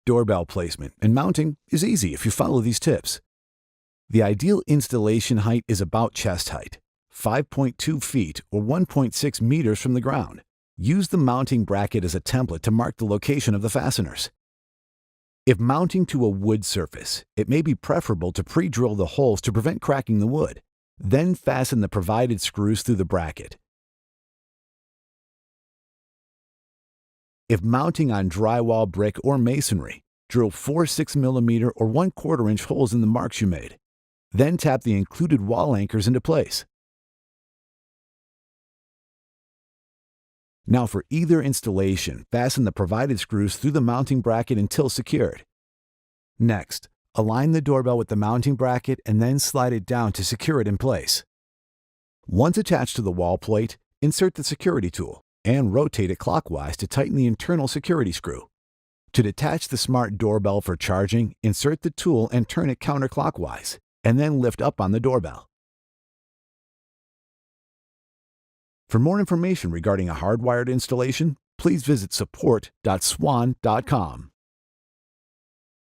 Doorbell placement and mounting is easy if you follow these tips. The ideal installation height is about chest height, 5.2 feet or 1.6 meters from the ground. Use the mounting bracket as a template to mark the location of the fasteners. If mounting to a wood surface, it may be preferable to pre-drill the holes to prevent cracking the wood. Then fasten the provided screws through the bracket. If mounting on drywall, brick, or masonry, drill 4 6mm or 1/4 inch holes in the marks you made. Then tap the included wall anchors into place. Now for either installation, fasten the provided screws through the mounting bracket until secured. Next, align the doorbell with the mounting bracket and then slide it down to secure it in place. Once attached to the wall plate, insert the security tool and rotate it clockwise to tighten the internal security screw. To detach the smart doorbell for charging, insert the tool and turn it counterclockwise, and then lift up on the doorbell. For more information regarding a hardwired installation, please visit support.swann.com.